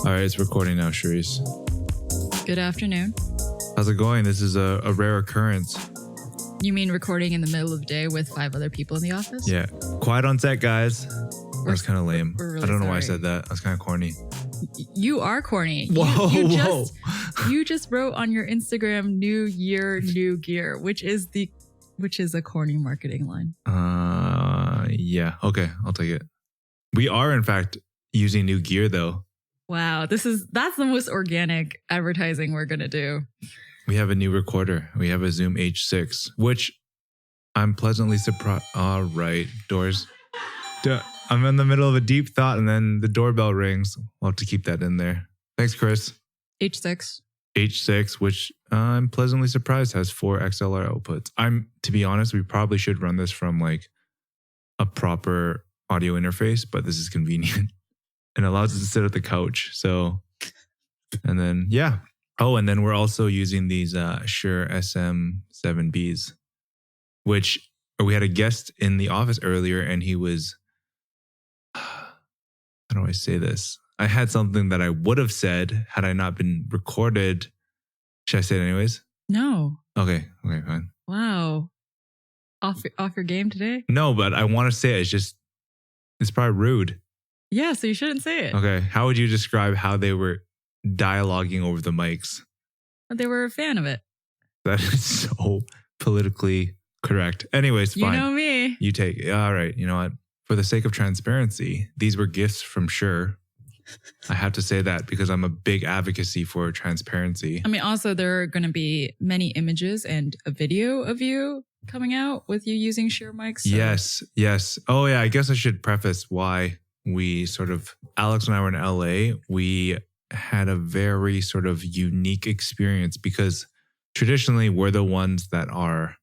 All right, it's recording now, Charisse. Good afternoon. How's it going? This is a rare occurrence. You mean recording in the middle of the day with 5 other people in the office? Yeah. Quiet on set, guys. That was kind of lame. Really I don't know why I sorry. said that. That's kind of corny. You are corny. Whoa. You just wrote on your Instagram "New Year, New Gear," which is a corny marketing line. Yeah. Okay, I'll take it. We are, in fact, using new gear, though. Wow, that's the most organic advertising we're gonna do. We have a new recorder. We have a Zoom H6, which I'm pleasantly surprised. All right, doors. I'm in the middle of a deep thought, and then the doorbell rings. We'll have to keep that in there. Thanks, Chris. H6. H6, which I'm pleasantly surprised has 4 XLR outputs. To be honest, we probably should run this from like a proper audio interface, but this is convenient and allows us to sit at the couch. So, and then, yeah. Oh, and then we're also using these Shure SM7Bs, which we had a guest in the office earlier, and he was, how do I say this? I had something that I would have said had I not been recorded. Should I say it anyways? No. Okay, fine. Wow. Off your game today? No, but I want to say it. It's probably rude. Yeah, so you shouldn't say it. Okay, how would you describe how they were dialoguing over the mics? But they were a fan of it. That is so politically correct. Anyways, fine. You know me. You take it. All right, you know what? For the sake of transparency, these were gifts from Shure. I have to say that because I'm a big advocacy for transparency. I mean, also, there are going to be many images and a video of you coming out with you using Shure mics. So. Yes. Oh, yeah. I guess I should preface why we Alex and I were in LA. We had a very sort of unique experience because traditionally we're the ones that are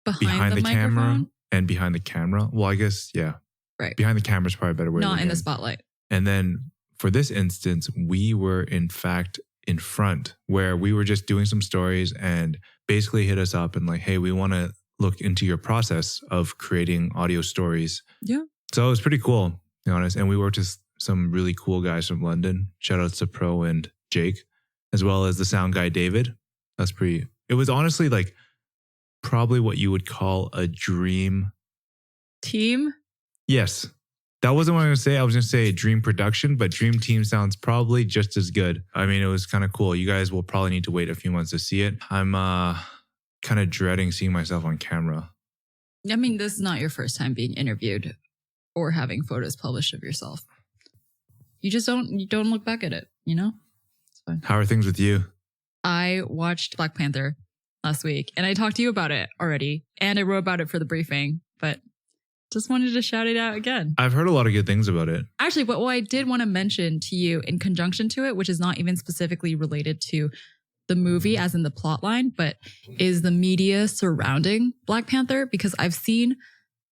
behind the camera and behind the camera. Well, I guess, yeah. Right. Behind the camera is probably a better way. Not in the spotlight. And then for this instance, we were in fact in front where we were just doing some stories and basically hit us up and like, hey, we want to look into your process of creating audio stories. Yeah. So it was pretty cool, to be honest. And we worked with some really cool guys from London. Shout outs to Pro and Jake, as well as the sound guy, David. It was honestly like probably what you would call a dream team. Yes. That wasn't what I was going to say. I was going to say dream production, but dream team sounds probably just as good. I mean, it was kind of cool. You guys will probably need to wait a few months to see it. I'm kind of dreading seeing myself on camera. I mean, this is not your first time being interviewed or having photos published of yourself. You don't look back at it, you know? It's fine. How are things with you? I watched Black Panther last week and I talked to you about it already and I wrote about it for the briefing, but just wanted to shout it out again. I've heard a lot of good things about it. Actually, but what I did want to mention to you in conjunction to it, which is not even specifically related to the movie as in the plot line, but is the media surrounding Black Panther, because I've seen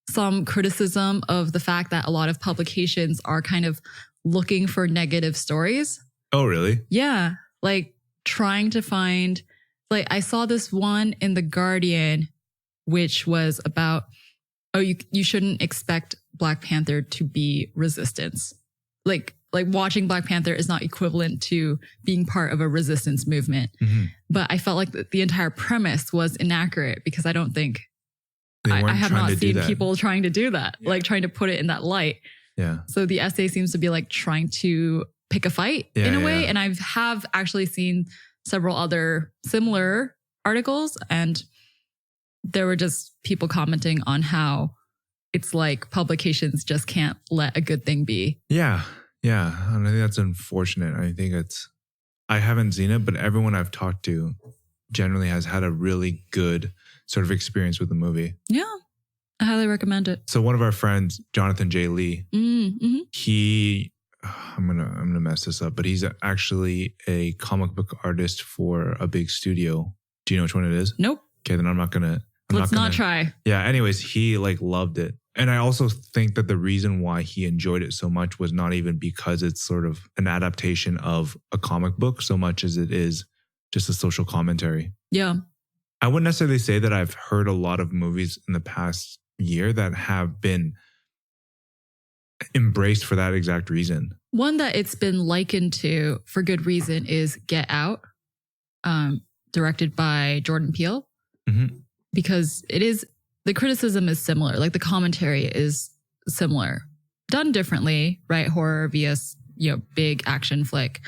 some criticism of the fact that a lot of publications are kind of looking for negative stories. Oh, really? Yeah. Like trying to find, like I saw this one in The Guardian, which was about, oh, you shouldn't expect Black Panther to be resistance. Like watching Black Panther is not equivalent to being part of a resistance movement. Mm-hmm. But I felt like the entire premise was inaccurate because I don't think I have not seen people trying to do that, like trying to put it in that light. Yeah. So the essay seems to be like trying to pick a fight in a way. And I have actually seen several other similar articles, and there were just people commenting on how it's like publications just can't let a good thing be. Yeah. Yeah. And I think that's unfortunate. I haven't seen it, but everyone I've talked to generally has had a really good sort of experience with the movie. Yeah. I highly recommend it. So one of our friends, Jonathan J. Lee, I'm gonna mess this up, but he's actually a comic book artist for a big studio. Do you know which one it is? Nope. Okay, then Let's not try. Yeah. Anyways, he loved it. And I also think that the reason why he enjoyed it so much was not even because it's sort of an adaptation of a comic book so much as it is just a social commentary. Yeah. I wouldn't necessarily say that I've heard a lot of movies in the past year that have been embraced for that exact reason. One that it's been likened to for good reason is Get Out, directed by Jordan Peele, because the criticism is similar. Like the commentary is similar, done differently, right? Horror vs, big action flick.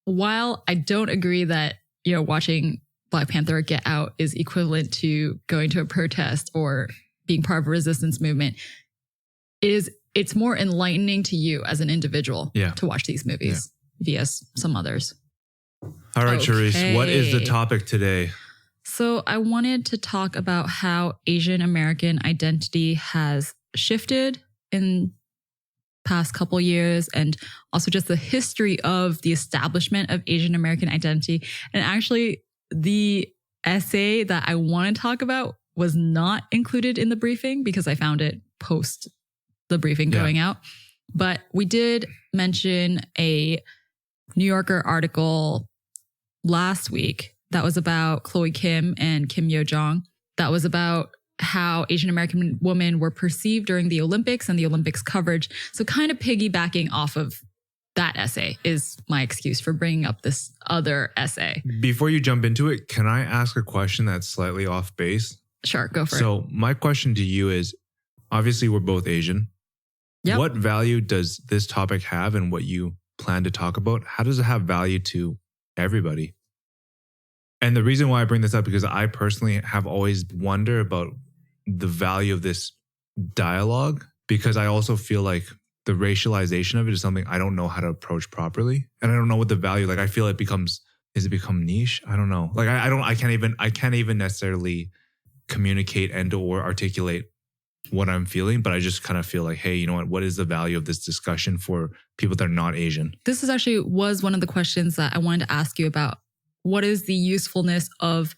While I don't agree that, watching Black Panther Get Out is equivalent to going to a protest or being part of a resistance movement, it's more enlightening to you as an individual to watch these movies vs some others. All right, Charisse, what is the topic today? So I wanted to talk about how Asian American identity has shifted in past couple years, and also just the history of the establishment of Asian American identity. And actually, the essay that I want to talk about was not included in the briefing because I found it post the briefing going out. But we did mention a New Yorker article last week that was about Chloe Kim and Kim Yo Jong. That was about how Asian American women were perceived during the Olympics and the Olympics coverage. So kind of piggybacking off of that essay is my excuse for bringing up this other essay. Before you jump into it, can I ask a question that's slightly off base? Sure, go for it. So my question to you is, obviously we're both Asian. Yep. What value does this topic have and what you plan to talk about? How does it have value to everybody? And the reason why I bring this up, because I personally have always wondered about the value of this dialogue, because I also feel like the racialization of it is something I don't know how to approach properly. And I don't know what the value, like I feel it becomes, does it become niche? I don't know. Like I can't even necessarily communicate and or articulate what I'm feeling, but I just kind of feel like, hey, you know what is the value of this discussion for people that are not Asian? This was one of the questions that I wanted to ask you about. What is the usefulness of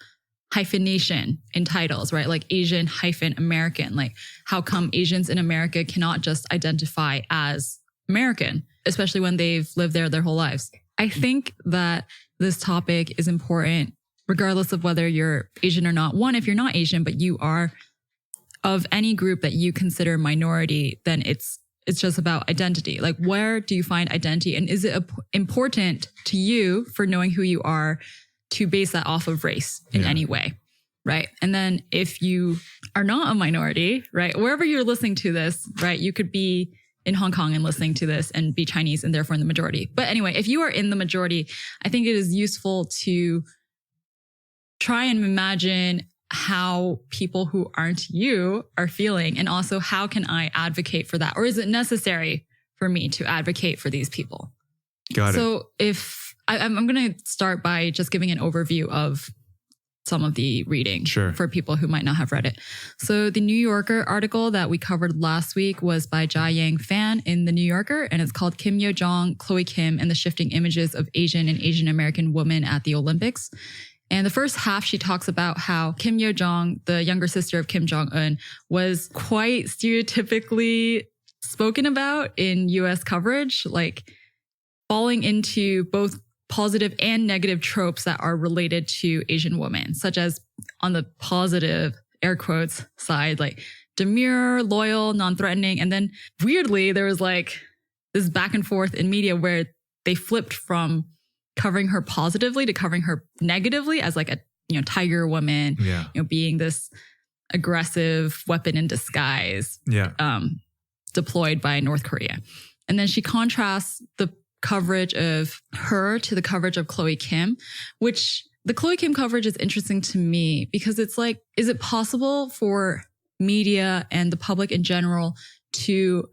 hyphenation in titles, right? Like Asian - American. Like how come Asians in America cannot just identify as American, especially when they've lived there their whole lives? I think that this topic is important regardless of whether you're Asian or not. One, if you're not Asian, but you are of any group that you consider minority, then it's just about identity. Like, where do you find identity? And is it important to you for knowing who you are to base that off of race in any way, right? And then if you are not a minority, right, wherever you're listening to this, right, you could be in Hong Kong and listening to this and be Chinese and therefore in the majority. But anyway, if you are in the majority, I think it is useful to try and imagine how people who aren't you are feeling, and also how can I advocate for that? Or is it necessary for me to advocate for these people? Got it. So if I'm going to start by just giving an overview of some of the reading for people who might not have read it. So the New Yorker article that we covered last week was by Jia Yang Fan in the New Yorker, and it's called Kim Yo Jong, Chloe Kim, and the Shifting Images of Asian and Asian American Women at the Olympics. And the first half, she talks about how Kim Yo Jong, the younger sister of Kim Jong-un, was quite stereotypically spoken about in US coverage, like falling into both positive and negative tropes that are related to Asian women, such as on the positive, air quotes, side, like demure, loyal, non-threatening. And then weirdly, there was like this back and forth in media where they flipped from covering her positively to covering her negatively as like a, tiger woman, being this aggressive weapon in disguise, deployed by North Korea. And then she contrasts the coverage of her to the coverage of Chloe Kim, which the Chloe Kim coverage is interesting to me because it's like, is it possible for media and the public in general to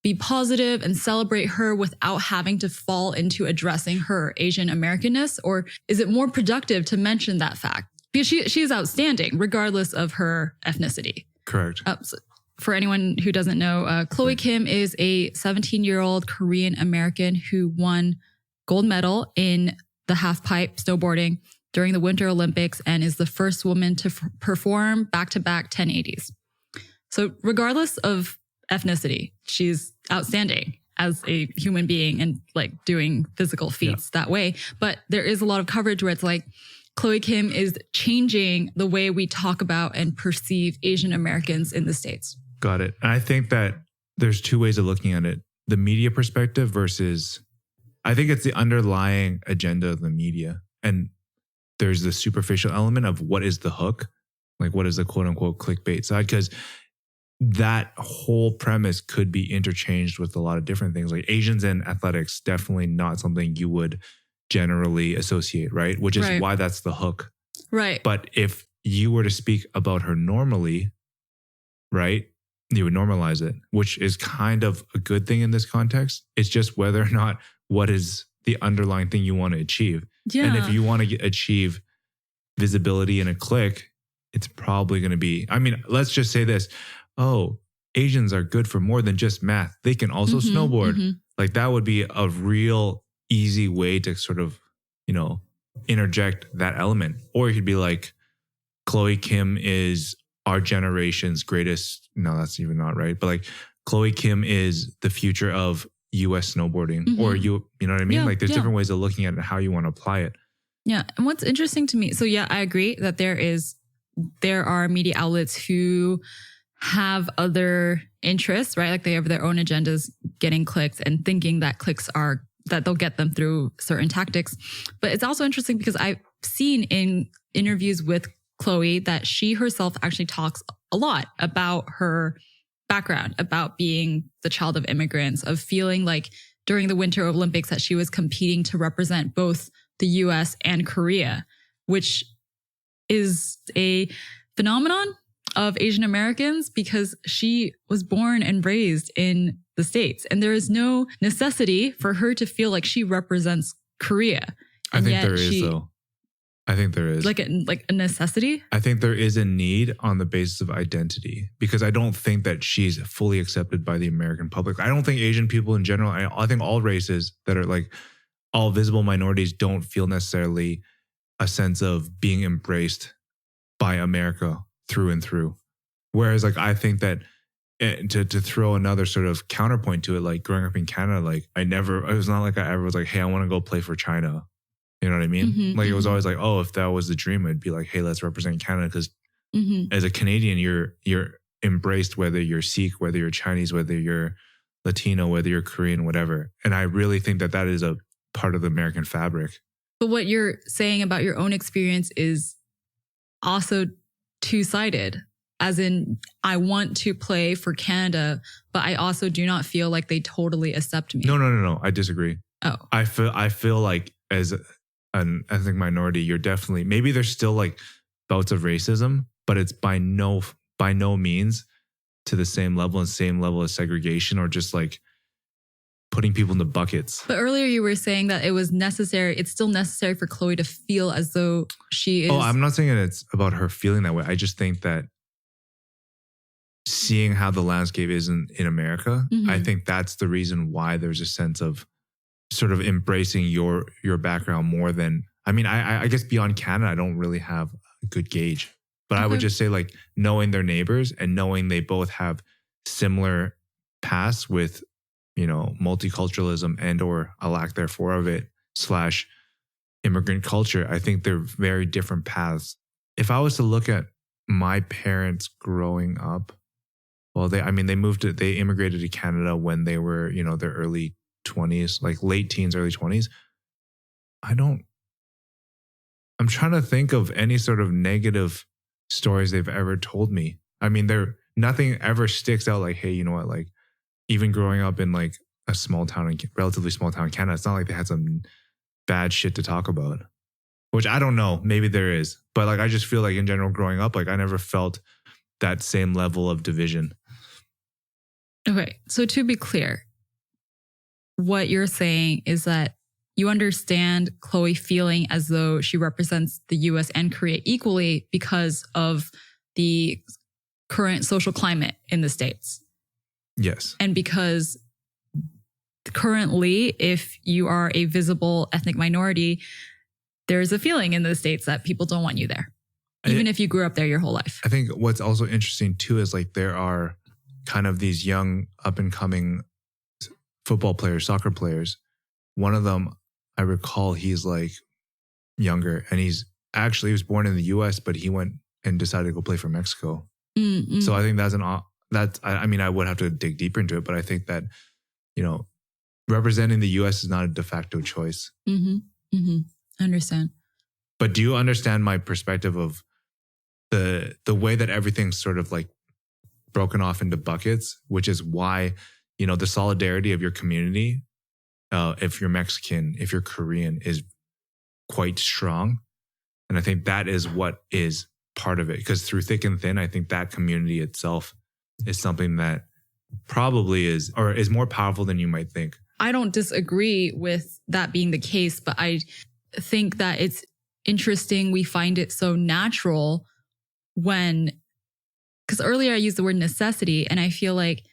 be positive and celebrate her without having to fall into addressing her Asian Americanness? Or is it more productive to mention that fact? Because she is outstanding regardless of her ethnicity. Correct. So for anyone who doesn't know, Chloe Kim is a 17-year-old Korean American who won gold medal in the half-pipe snowboarding during the Winter Olympics and is the first woman to perform back-to-back 1080s. So regardless of ethnicity, she's outstanding as a human being and like doing physical feats that way. But there is a lot of coverage where it's like Chloe Kim is changing the way we talk about and perceive Asian Americans in the States. Got it. And I think that there's two ways of looking at it. The media perspective versus, I think it's the underlying agenda of the media. And there's the superficial element of what is the hook, like what is the quote unquote clickbait side? Because that whole premise could be interchanged with a lot of different things. Like Asians in athletics, definitely not something you would generally associate, right? Which is why that's the hook. Right. But if you were to speak about her normally, right, you would normalize it, which is kind of a good thing in this context. It's just whether or not what is the underlying thing you want to achieve. Yeah. And if you want to achieve visibility in a click, it's probably going to be, I mean, let's just say this. Oh, Asians are good for more than just math. They can also snowboard. Like that would be a real easy way to sort of, you know, interject that element. Or you could be like, Chloe Kim is our generation's greatest. No, that's even not right. But like Chloe Kim is the future of US snowboarding, or you know what I mean? Like there's different ways of looking at it and how you want to apply it. Yeah. And what's interesting to me, so yeah, I agree that there are media outlets who have other interests, right? Like they have their own agendas getting clicks and thinking that that they'll get them through certain tactics. But it's also interesting because I've seen in interviews with Chloe that she herself actually talks a lot about her background, about being the child of immigrants, of feeling like during the Winter Olympics that she was competing to represent both the US and Korea, which is a phenomenon of Asian Americans because she was born and raised in the States. And there is no necessity for her to feel like she represents Korea. I think there is, though. I think there is. Like a necessity? I think there is a need on the basis of identity, because I don't think that she's fully accepted by the American public. I don't think Asian people in general, I think all races that are like all visible minorities don't feel necessarily a sense of being embraced by America through and through. Whereas like, I think that to throw another sort of counterpoint to it, like growing up in Canada, like it was not like I ever was like, hey, I want to go play for China. You know what I mean? Like it was always like, oh, if that was the dream, it'd be like, hey, let's represent Canada. Because as a Canadian, you're embraced, whether you're Sikh, whether you're Chinese, whether you're Latino, whether you're Korean, whatever. And I really think that that is a part of the American fabric. But what you're saying about your own experience is also two-sided. As in, I want to play for Canada, but I also do not feel like they totally accept me. No. I disagree. Oh. I feel like as an ethnic minority, you're definitely, maybe there's still like bouts of racism, but it's by no means to the same level of segregation or just like putting people into buckets. But earlier you were saying that it was necessary. It's still necessary for Chloe to feel as though she is. Oh, I'm not saying that it's about her feeling that way. I just think that seeing how the landscape is in America, I think that's the reason why there's a sense of sort of embracing your background more than, I mean, I guess beyond Canada, I don't really have a good gauge. But I would just say like knowing their neighbors and knowing they both have similar paths with, you know, multiculturalism and or a lack therefore of it / immigrant culture. I think they're very different paths. If I was to look at my parents growing up, well, they immigrated to Canada when they were, you know, their early 20s, like late teens, early 20s. I'm trying to think of any sort of negative stories they've ever told me. I mean, nothing ever sticks out like, hey, you know what, like even growing up in like a relatively small town in Canada, it's not like they had some bad shit to talk about, which I don't know, maybe there is. But like, I just feel like in general growing up, like I never felt that same level of division. Okay. So to be clear, what you're saying is that you understand Chloe feeling as though she represents the US and Korea equally because of the current social climate in the States. Yes. And because currently, if you are a visible ethnic minority, there's a feeling in the States that people don't want you there, even if you grew up there your whole life. I think what's also interesting too is like there are kind of these young up and coming football players, soccer players. One of them, I recall, he's like younger and he was born in the US, but he went and decided to go play for Mexico. So I think that's that's, I mean, I would have to dig deeper into it, but I think that, representing the US is not a de facto choice. I understand. But do you understand my perspective of the way that everything's sort of like broken off into buckets, which is why, the solidarity of your community, if you're Mexican, if you're Korean, is quite strong. And I think that is what is part of it. Because through thick and thin, I think that community itself is something that probably is more powerful than you might think. I don't disagree with that being the case, but I think that it's interesting. We find it so natural because earlier I used the word necessity, and I feel like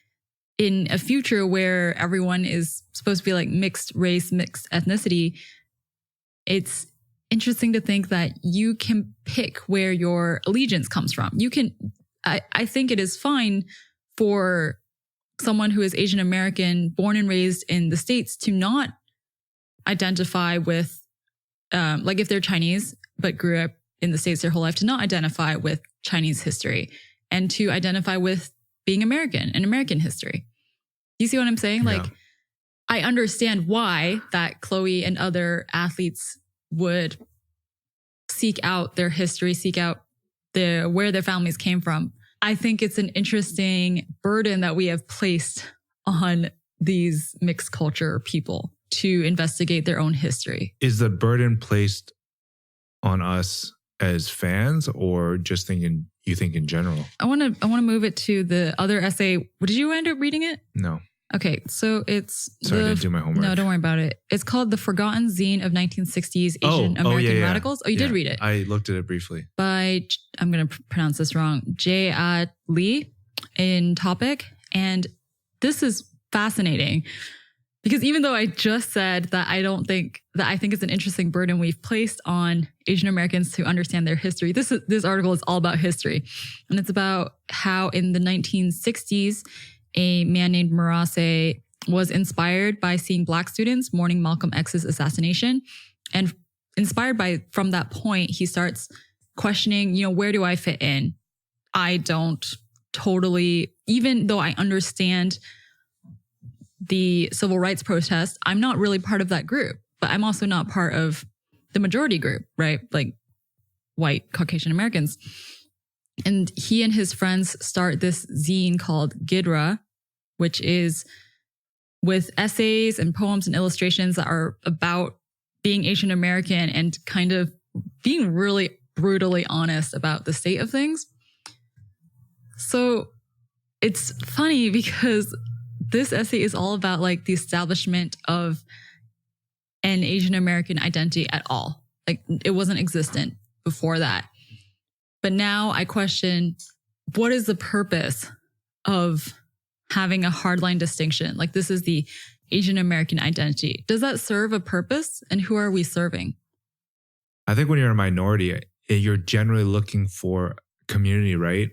in a future where everyone is supposed to be like mixed race, mixed ethnicity, it's interesting to think that you can pick where your allegiance comes from. I think it is fine for someone who is Asian American, born and raised in the States, to not identify with, like if they're Chinese, but grew up in the States their whole life, to not identify with Chinese history and to identify with being American and American history. Do you see what I'm saying? Yeah. Like, I understand why that Chloe and other athletes would seek out their history, seek out where their families came from. I think it's an interesting burden that we have placed on these mixed culture people to investigate their own history. Is the burden placed on us as fans, or just you think in general? I want to move it to the other essay. Did you end up reading it? No. Okay, so it's... Sorry, I didn't do my homework. No, don't worry about it. It's called The Forgotten Zine of 1960s Asian American Radicals. Oh, you did read it. I looked at it briefly. By, I'm going to pronounce this wrong, J. Lee in Topic. And this is fascinating because even though I just said that I think it's an interesting burden we've placed on Asian Americans to understand their history, this article is all about history. And it's about how in the 1960s, a man named Morase was inspired by seeing Black students mourning Malcolm X's assassination. And inspired from that point, he starts questioning, where do I fit in? I don't totally, even though I understand the civil rights protest, I'm not really part of that group, but I'm also not part of the majority group, right? Like white Caucasian Americans. And he and his friends start this zine called Gidra, which is with essays and poems and illustrations that are about being Asian American and kind of being really brutally honest about the state of things. So it's funny because this essay is all about like the establishment of an Asian American identity at all. Like it wasn't existent before that. But now I question, what is the purpose of having a hardline distinction? Like this is the Asian American identity. Does that serve a purpose? And who are we serving? I think when you're a minority, you're generally looking for community, right?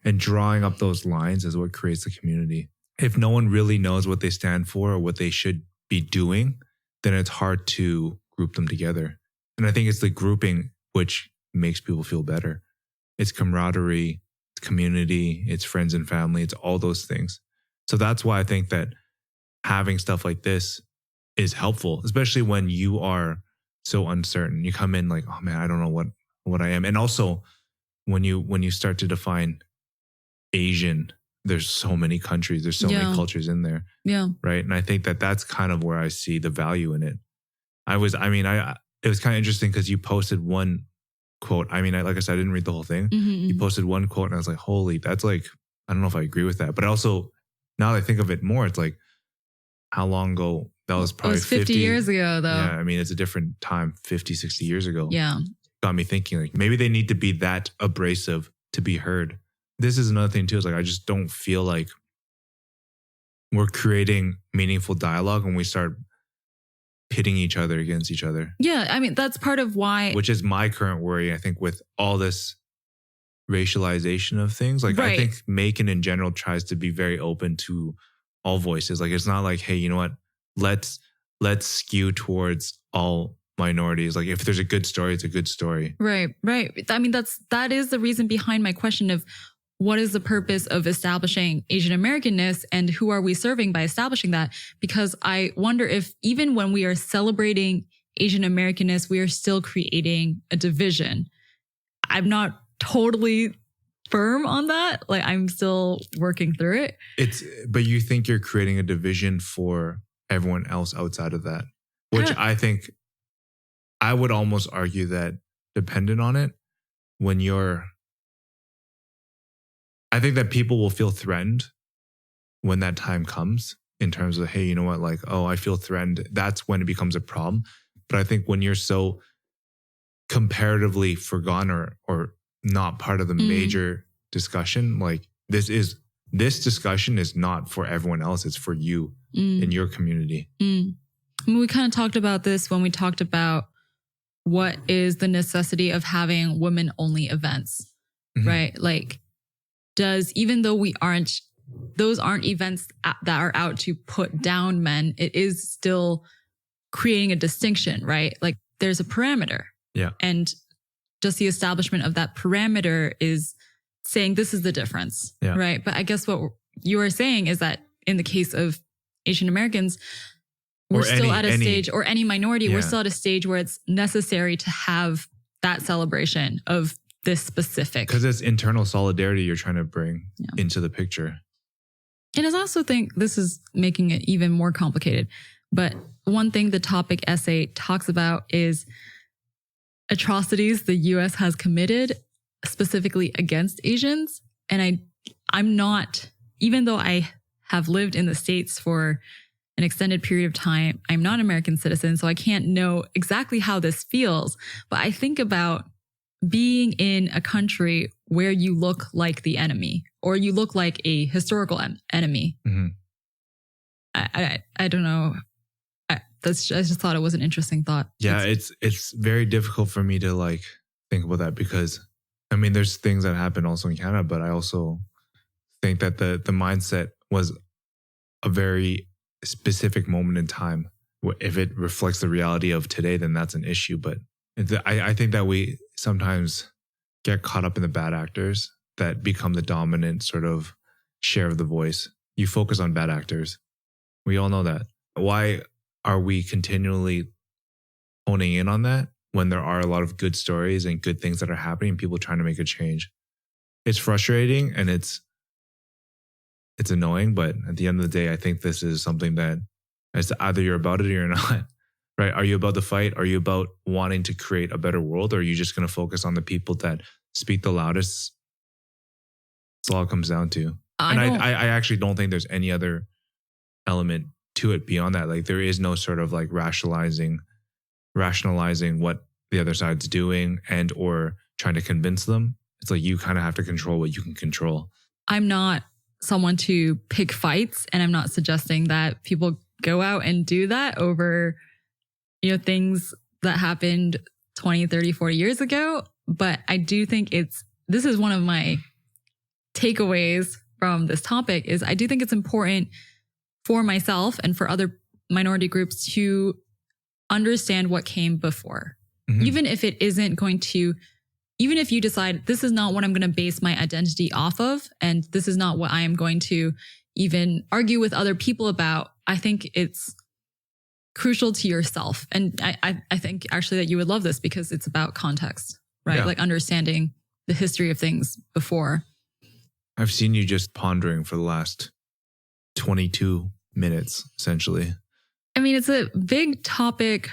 And drawing up those lines is what creates the community. If no one really knows what they stand for or what they should be doing, then it's hard to group them together. And I think it's the grouping which makes people feel better. It's camaraderie, it's community, it's friends and family, it's all those things. So that's why I think that having stuff like this is helpful, especially when you are so uncertain. You come in like, oh man, I don't know what I am. And also when you start to define Asian, there's so many countries, there's so many cultures in there. Yeah. Right. And I think that that's kind of where I see the value in it. It was kind of interesting because you posted one quote. I mean, like I said, I didn't read the whole thing. Mm-hmm. You posted one quote and I was like, holy, that's like, I don't know if I agree with that. But also, now that I think of it more, it's like, how long ago? That was probably 50 years ago, though. Yeah, I mean, it's a different time, 50, 60 years ago. Yeah. Got me thinking, like, maybe they need to be that abrasive to be heard. This is another thing, too. Is like, I just don't feel like we're creating meaningful dialogue when we start pitting each other against each other. Yeah, I mean, that's part of why... Which is my current worry, I think, with all this racialization of things. Like, right. I think MAEKAN in general tries to be very open to all voices. Like, it's not like, hey, you know what? Let's skew towards all minorities. Like, if there's a good story, it's a good story. Right. I mean, that is the reason behind my question of what is the purpose of establishing Asian Americanness and who are we serving by establishing that? Because I wonder if even when we are celebrating Asian Americanness, we are still creating a division. I'm not totally firm on that. Like, I'm still working through it. But you think you're creating a division for everyone else outside of that, which I think I would almost argue that dependent on it, I think that people will feel threatened when that time comes in terms of, hey, you know what? Like, oh, I feel threatened. That's when it becomes a problem. But I think when you're so comparatively forgotten or not part of the major discussion, like this discussion is not for everyone else. It's for you in your community. I mean, we kind of talked about this when we talked about what is the necessity of having women only events, right? Like, even though those aren't events that are out to put down men, it is still creating a distinction, right? Like, there's a parameter. Yeah. And just the establishment of that parameter is saying this is the difference, right? But I guess what you are saying is that in the case of Asian Americans, we're still at a stage, or any minority, we're still at a stage where it's necessary to have that celebration of this specific. Because it's internal solidarity you're trying to bring into the picture. And I also think this is making it even more complicated. But one thing the topic essay talks about is atrocities the U.S. has committed specifically against Asians. And I'm not, even though I have lived in the States for an extended period of time, I'm not an American citizen, so I can't know exactly how this feels. But I think about being in a country where you look like the enemy, or you look like a historical enemy. I don't know. I just thought it was an interesting thought. Yeah, it's very difficult for me to like think about that, because I mean, there's things that happen also in Canada, but I also think that the mindset was a very specific moment in time. If it reflects the reality of today, then that's an issue. But I think that we sometimes get caught up in the bad actors that become the dominant sort of share of the voice. You focus on bad actors. We all know that. Why are we continually honing in on that when there are a lot of good stories and good things that are happening and people trying to make a change? It's frustrating and it's annoying, but at the end of the day, I think this is something that it's either you're about it or you're not, right? Are you about the fight? Are you about wanting to create a better world? Or are you just going to focus on the people that speak the loudest? That's all it comes down to. I actually don't think there's any other element to it beyond that. Like, there is no sort of like rationalizing what the other side's doing and or trying to convince them. It's like you kind of have to control what you can control. I'm not someone to pick fights, and I'm not suggesting that people go out and do that over, things that happened 20, 30, 40 years ago. But I do think this is one of my takeaways from this topic is I do think it's important for myself and for other minority groups to understand what came before. Even if it isn't going to, even if you decide this is not what I'm going to base my identity off of, and this is not what I am going to even argue with other people about, I think it's crucial to yourself. And I think actually that you would love this because it's about context, right? Yeah. Like understanding the history of things before. I've seen you just pondering for the last 22 minutes, essentially. I mean, it's a big topic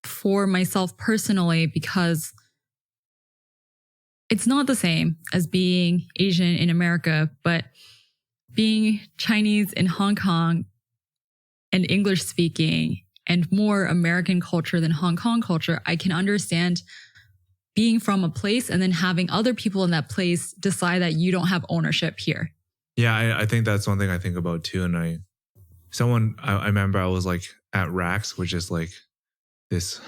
for myself personally because it's not the same as being Asian in America, but being Chinese in Hong Kong and English speaking and more American culture than Hong Kong culture, I can understand being from a place and then having other people in that place decide that you don't have ownership here. Yeah, I think that's one thing I think about too. And I remember I was like at Rax, which is like this.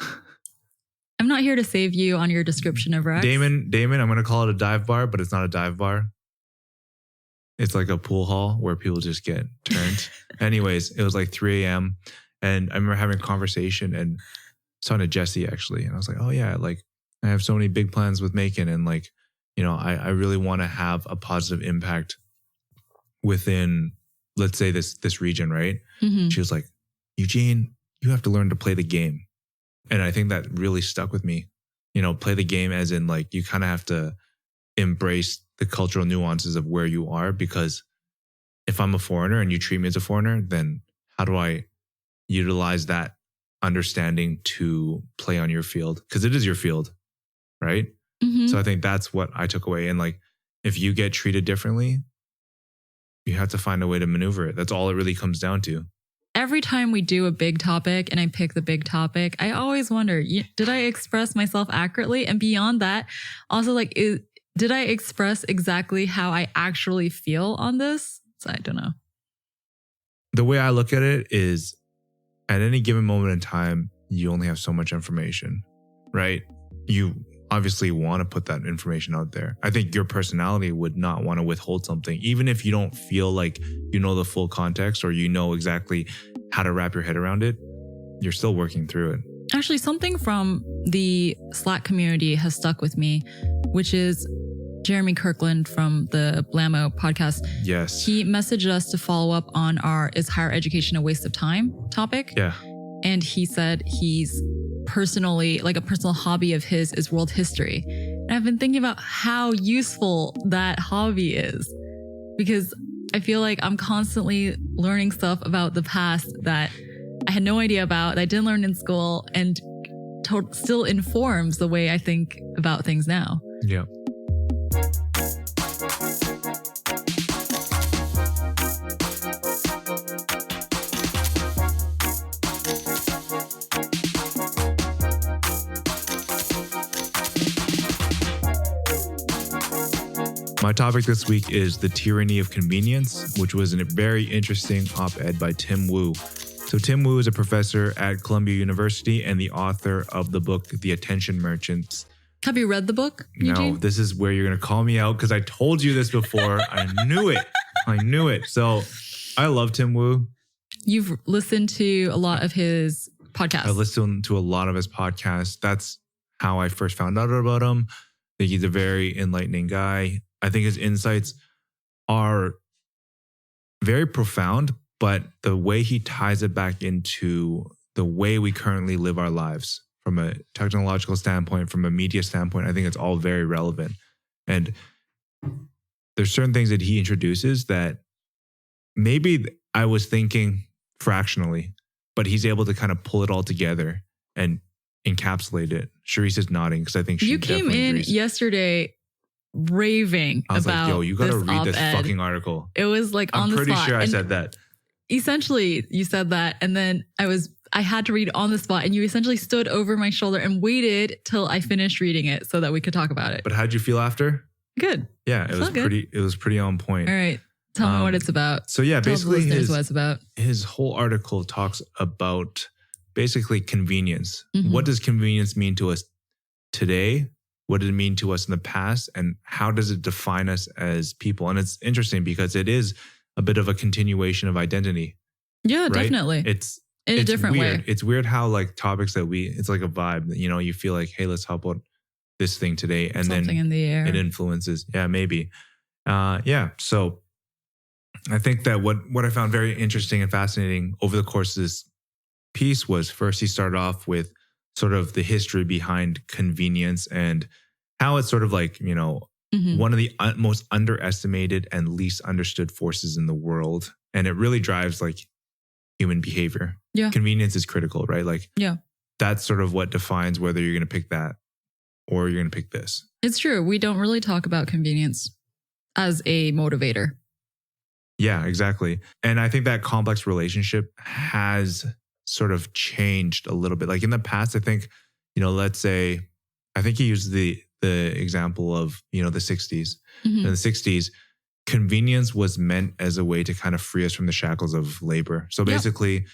I'm not here to save you on your description of Rax. Damon, I'm going to call it a dive bar, but it's not a dive bar. It's like a pool hall where people just get turned. Anyways, it was like 3 a.m. And I remember having a conversation and talking to Jesse actually. And I was like, oh yeah, like I have so many big plans with MAEKAN and like, I really want to have a positive impact within, let's say, this region, right? Mm-hmm. She was like, Eugene, you have to learn to play the game. And I think that really stuck with me. Play the game as in like you kind of have to embrace the cultural nuances of where you are, because if I'm a foreigner and you treat me as a foreigner, then how do I utilize that understanding to play on your field? Because it is your field, right? Mm-hmm. So I think that's what I took away. And like, if you get treated differently, you have to find a way to maneuver it. That's all it really comes down to. Every time we do a big topic and I pick the big topic, I always wonder, did I express myself accurately? And beyond that, also like, did I express exactly how I actually feel on this? So I don't know. The way I look at it is, at any given moment in time, you only have so much information, right? You obviously want to put that information out there. I think your personality would not want to withhold something, even if you don't feel like you know the full context or you know exactly how to wrap your head around it. You're still working through it. Actually, something from the Slack community has stuck with me, which is Jeremy Kirkland from the Blammo podcast. Yes. He messaged us to follow up on our "Is higher education a waste of time?" topic. Yeah. And he said he's personally, like a personal hobby of his is world history. And I've been thinking about how useful that hobby is, because I feel like I'm constantly learning stuff about the past that I had no idea about, that I didn't learn in school, and still informs the way I think about things now. Yeah. My topic this week is the tyranny of convenience, which was a very interesting op-ed by Tim Wu. So Tim Wu is a professor at Columbia University and the author of the book, The Attention Merchants. Have you read the book, No, Eugene? this is where you're going to call me out because I told you this before. I knew it. I knew it. So I love Tim Wu. You've listened to a lot of his podcasts. I listened to a lot of his podcasts. That's how I first found out about him. I think he's a very enlightening guy. I think his insights are very profound, but the way he ties it back into the way we currently live our lives from a technological standpoint, from a media standpoint, I think it's all very relevant. And there's certain things that he introduces that maybe I was thinking fractionally, but he's able to kind of pull it all together and encapsulate it. Sharice is nodding because I think she You came in agrees. Yesterday raving I was about like, yo, you got to this read this op-ed. fucking article. It was like on I'm the pretty spot. sure I And said that. essentially, you said that, and then I had to read it on the spot, and you essentially stood over my shoulder and waited till I finished reading it so that we could talk about it. But how'd you feel after? Good. Yeah, it was Felt good. pretty on point. All right. Tell me what it's about. So yeah, Tell the basically listeners what it's about. his whole article talks about basically convenience. Mhm. What does convenience mean to us today? What did it mean to us in the past? And how does it define us as people? And it's interesting because it is a bit of a continuation of identity. Yeah, right? definitely. It's in a different weird. way. It's weird how like topics that it's like a vibe that, you feel like, hey, let's talk about this thing today. And Something then in the air. it influences. Yeah, maybe. So I think that what I found very interesting and fascinating over the course of this piece was, first he started off with sort of the history behind convenience and how it's sort of like, Mhm. one of the most underestimated and least understood forces in the world. And it really drives like human behavior. Yeah. Convenience is critical, right? Like, Yeah. that's sort of what defines whether you're going to pick that or you're going to pick this. It's true. We don't really talk about convenience as a motivator. Yeah, exactly. And I think that complex relationship has sort of changed a little bit. Like in the past, I think, let's say, I think he used the example of, the 60s. Mhm. In the 60s, convenience was meant as a way to kind of free us from the shackles of labor. So Yeah. basically,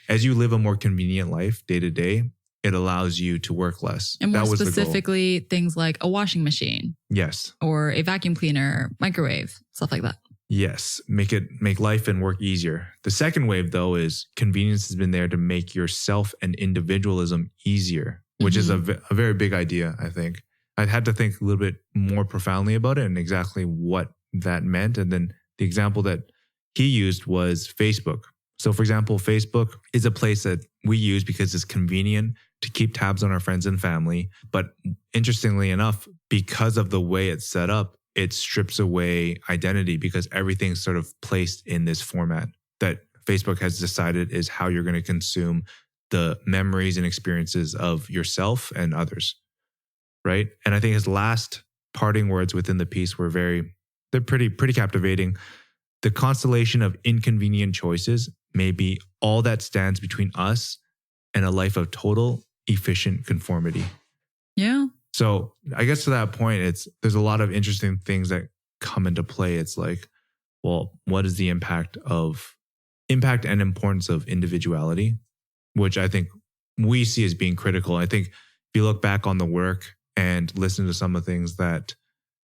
as you live a more convenient life day to day, it allows you to work less. And more that was the goal. specifically, things like a washing machine Yes. or a vacuum cleaner, microwave, stuff like that. Yes. Make life and work easier. The second wave, though, is convenience has been there to make yourself and individualism easier, which is a very big idea, I think. I had to think a little bit more profoundly about it and exactly what that meant. And then the example that he used was Facebook. So for example, Facebook is a place that we use because it's convenient to keep tabs on our friends and family. But interestingly enough, because of the way it's set up, it strips away identity because everything's sort of placed in this format that Facebook has decided is how you're going to consume the memories and experiences of yourself and others. Right. And I think his last parting words within the piece were they're pretty captivating. The constellation of inconvenient choices may be all that stands between us and a life of total efficient conformity. Yeah. So I guess to that point, there's a lot of interesting things that come into play. It's like, well, what is the impact and importance of individuality, which I think we see as being critical. I think if you look back on the work and listen to some of the things that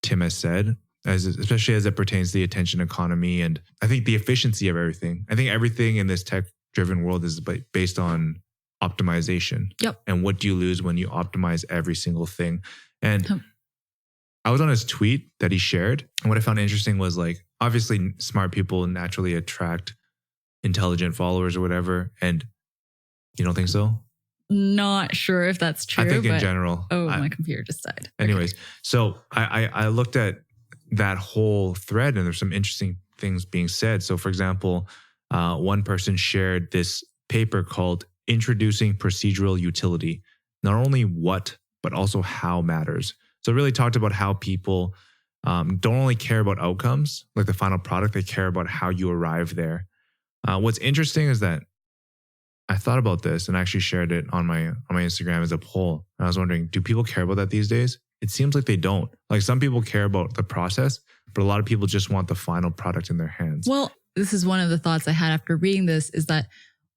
Tim has said, especially as it pertains to the attention economy, and I think the efficiency of everything. I think everything in this tech-driven world is based on optimization. Yep. And what do you lose when you optimize every single thing? And I was on his tweet that he shared, and what I found interesting was like, obviously smart people naturally attract intelligent followers or whatever. And you don't think so? Not sure if that's true. I think in general. My computer just died. Anyways, so I looked at that whole thread and there's some interesting things being said. So for example, one person shared this paper called Introducing Procedural Utility. Not only what, but also how matters. So it really talked about how people don't only care about outcomes, like the final product, they care about how you arrive there. What's interesting is that I thought about this and actually shared it on my Instagram as a poll. And I was wondering, do people care about that these days? It seems like they don't. Like some people care about the process, but a lot of people just want the final product in their hands. Well, this is one of the thoughts I had after reading this is that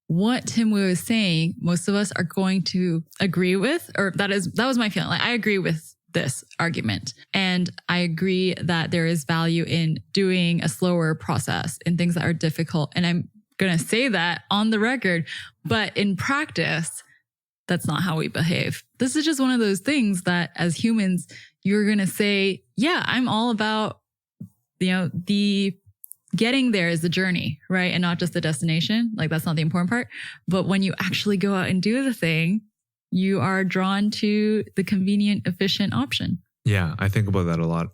what Tim was saying, most of us are going to agree with, or that was my feeling. Like I agree with this argument. And I agree that there is value in doing a slower process in things that are difficult. And I'm going to say that on the record, but in practice, that's not how we behave. This is just one of those things that as humans, you're going to say, yeah, I'm all about, the getting there is the journey, right? And not just the destination. Like that's not the important part. But when you actually go out and do the thing, you are drawn to the convenient, efficient option. Yeah, I think about that a lot.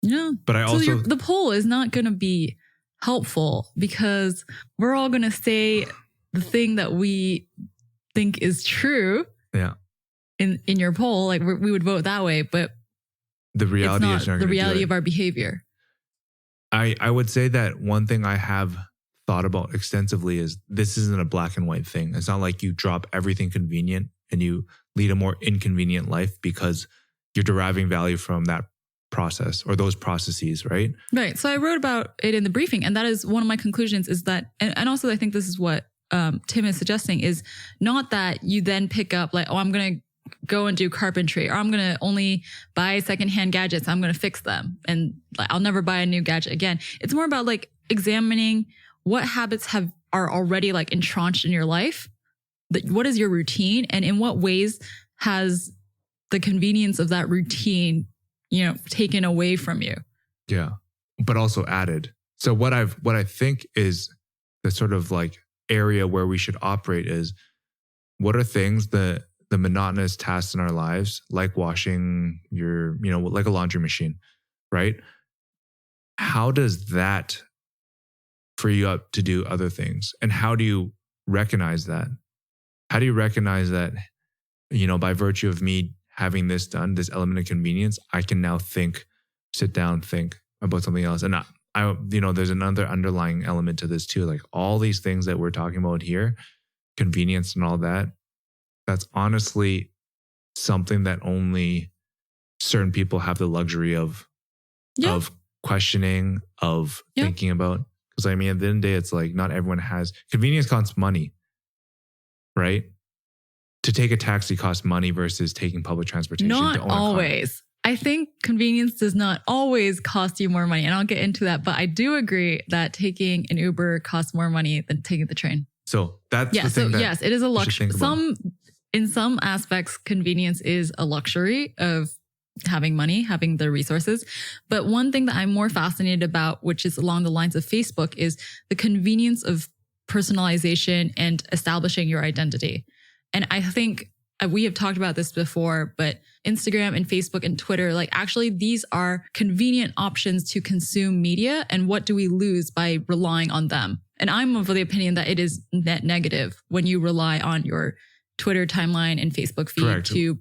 Yeah. But the poll is not going to be helpful because we're all going to say the thing that we think is true. Yeah. In your poll, like we would vote that way, but the reality is not the reality of our behavior. I would say that one thing I have thought about extensively is this isn't a black and white thing. It's not like you drop everything convenient and you lead a more inconvenient life because you're deriving value from that process or those processes, right? Right. So I wrote about it in the briefing, and that is one of my conclusions is that, and also I think this is what Tim is suggesting is not that you then pick up like, oh, I'm going to go and do carpentry, or I'm going to only buy secondhand gadgets. I'm going to fix them. And like, I'll never buy a new gadget again. It's more about like examining what habits are already like entrenched in your life. What is your routine, and in what ways has the convenience of that routine, taken away from you? Yeah. But also added. So what I think is the sort of like area where we should operate is what are things that the monotonous tasks in our lives, like washing your, like a laundry machine, right? How does that free you up to do other things? And how do you recognize that? How do you recognize that, by virtue of me having this done, this element of convenience, I can now sit down, think about something else. And I there's another underlying element to this too. Like all these things that we're talking about here, convenience and all that, that's honestly something that only certain people have the luxury of questioning, of thinking about. Because at the end of the day, it's like not everyone has convenience costs money, right? To take a taxi costs money versus taking public transportation. Not always. I think convenience does not always cost you more money. And I'll get into that. But I do agree that taking an Uber costs more money than taking the train. So that's the thing. Yes, it is a luxury. In some aspects, convenience is a luxury of having money, having the resources. But one thing that I'm more fascinated about, which is along the lines of Facebook, is the convenience of personalization and establishing your identity. And I think we have talked about this before, but Instagram and Facebook and Twitter, like actually these are convenient options to consume media. And what do we lose by relying on them? And I'm of the opinion that it is net negative when you rely on your Twitter timeline and Facebook feed Correct. to,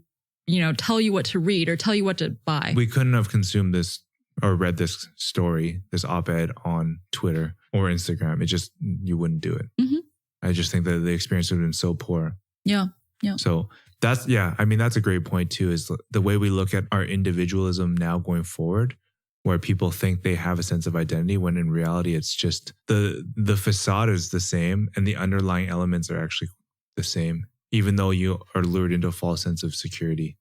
tell you what to read or tell you what to buy. We couldn't have consumed this or read this story, this op-ed on Twitter or Instagram. It just, you wouldn't do it. Mm-hmm. I just think that the experience would have been so poor. Yeah. Yeah. So that's a great point too, is the way we look at our individualism now going forward, where people think they have a sense of identity when in reality, it's just the facade is the same and the underlying elements are actually the same, even though you are lured into a false sense of security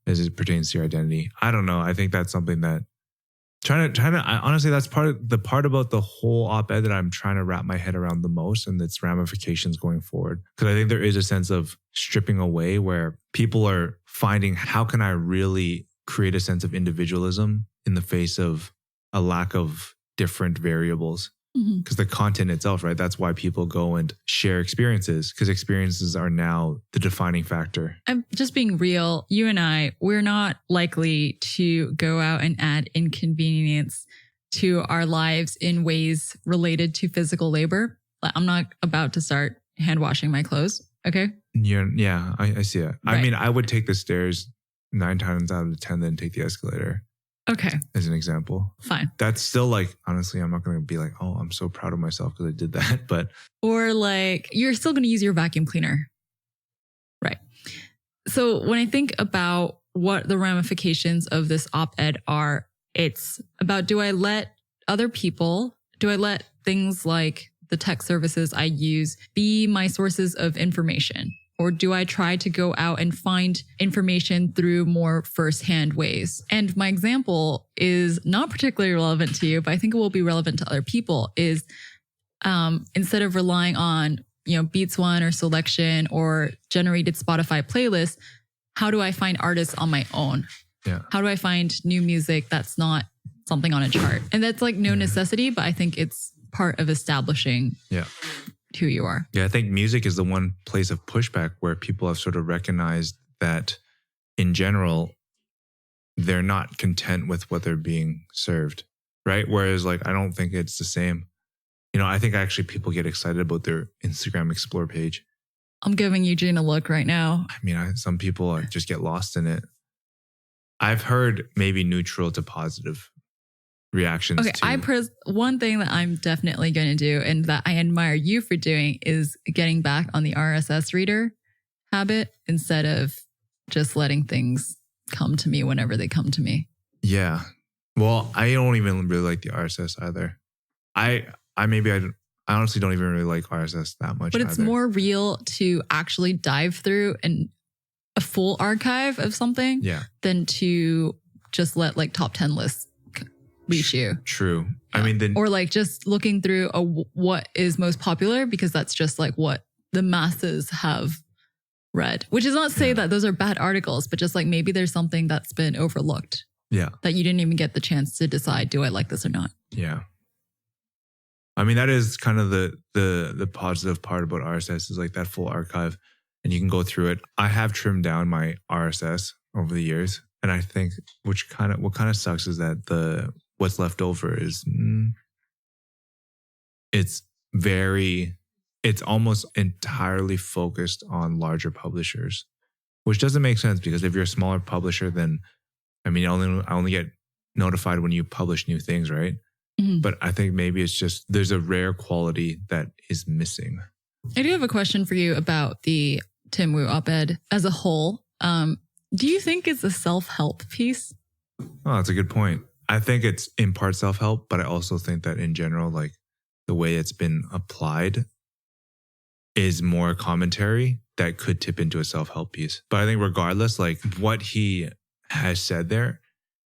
as it pertains to your identity. I don't know. I think that's something that honestly, that's the part about the whole op-ed that I'm trying to wrap my head around the most and its ramifications going forward. Because I think there is a sense of stripping away where people are finding, how can I really create a sense of individualism in the face of a lack of different variables? Because the content itself, right? That's why people go and share experiences, because experiences are now the defining factor. I'm just being real. You and I, we're not likely to go out and add inconvenience to our lives in ways related to physical labor. I'm not about to start hand washing my clothes. Okay. Yeah, I see it. Right. I mean, I would take the stairs 9 times out of 10, then take the escalator. Okay. As an example. Fine. That's still like, honestly, I'm not going to be like, oh, I'm so proud of myself because I did that. But or like, you're still going to use your vacuum cleaner. Right. So when I think about what the ramifications of this op-ed are, it's about, do I let things like the tech services I use be my sources of information? Or do I try to go out and find information through more firsthand ways? And my example is not particularly relevant to you, but I think it will be relevant to other people, is instead of relying on, Beats One or Selection or generated Spotify playlists, how do I find artists on my own? Yeah. How do I find new music that's not something on a chart? And that's like no necessity, but I think it's part of establishing who you are. Yeah, I think music is the one place of pushback where people have sort of recognized that in general, they're not content with what they're being served, right? Whereas like, I don't think it's the same. I think actually people get excited about their Instagram Explore page. I'm giving Eugene a look right now. I mean, some people just get lost in it. I've heard maybe neutral to positive reactions. Okay, one thing that I'm definitely going to do and that I admire you for doing is getting back on the RSS reader habit instead of just letting things come to me whenever they come to me. Yeah. Well, I don't even really like the RSS either. I honestly don't even really like RSS that much. But it's more real to actually dive through a full archive of something than to just let like top 10 lists reach you. True. I mean, or like just looking through what is most popular, because that's just like what the masses have read, which is not to say that those are bad articles, but just like maybe there's something that's been overlooked. Yeah. That you didn't even get the chance to decide, do I like this or not? Yeah. I mean, that is kind of the positive part about RSS is like that full archive and you can go through it. I have trimmed down my RSS over the years. And I think what kind of sucks is that what's left over is it's almost entirely focused on larger publishers, which doesn't make sense because if you're a smaller publisher, then I mean, I only get notified when you publish new things, right? Mm-hmm. But I think maybe it's just there's a rare quality that is missing. I do have a question for you about the Tim Wu op-ed as a whole. Do you think it's a self-help piece? Oh, that's a good point. I think it's in part self-help, but I also think that in general, like the way it's been applied is more commentary that could tip into a self-help piece. But I think regardless, like what he has said there,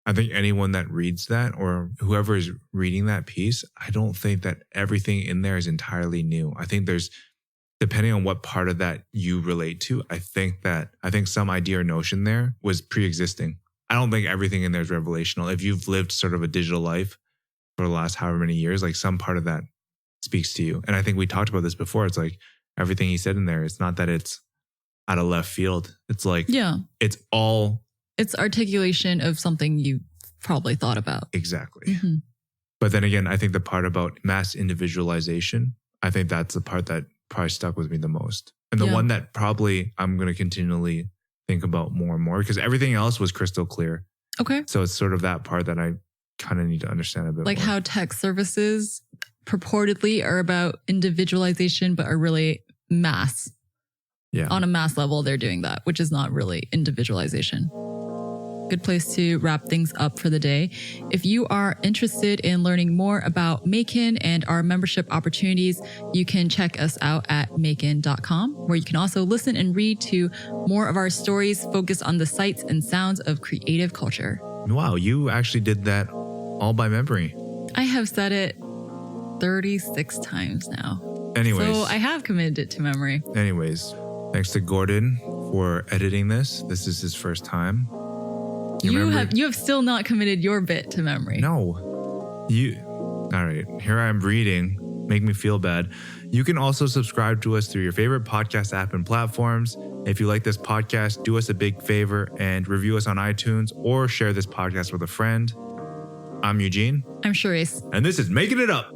I think anyone that reads that or whoever is reading that piece, I don't think that everything in there is entirely new. I think depending on what part of that you relate to, I think some idea or notion there was pre-existing. I don't think everything in there is revelational. If you've lived sort of a digital life for the last however many years, like some part of that speaks to you. And I think we talked about this before. It's like everything he said in there, it's not that it's out of left field. It's like, it's articulation of something you probably thought about. Exactly. Mm-hmm. But then again, I think the part about mass individualization, I think that's the part that probably stuck with me the most. And the one that probably I'm going to continually think about more and more, because everything else was crystal clear. Okay. So it's sort of that part that I kind of need to understand a bit like more. How tech services purportedly are about individualization, but are really mass. Yeah. On a mass level, they're doing that, which is not really individualization. Good place to wrap things up for the day. If you are interested in learning more about MAEKAN and our membership opportunities, you can check us out at maekan.com, where you can also listen and read to more of our stories focused on the sights and sounds of creative culture. Wow, you actually did that all by memory. I have said it 36 times now. Anyways. So I have committed it to memory. Anyways, thanks to Gordon for editing this. This is his first time. You have still not committed your bit to memory. No. All right. Here I am reading. Make me feel bad. You can also subscribe to us through your favorite podcast app and platforms. If you like this podcast, do us a big favor and review us on iTunes or share this podcast with a friend. I'm Eugene. I'm Charisse. And this is Making It Up.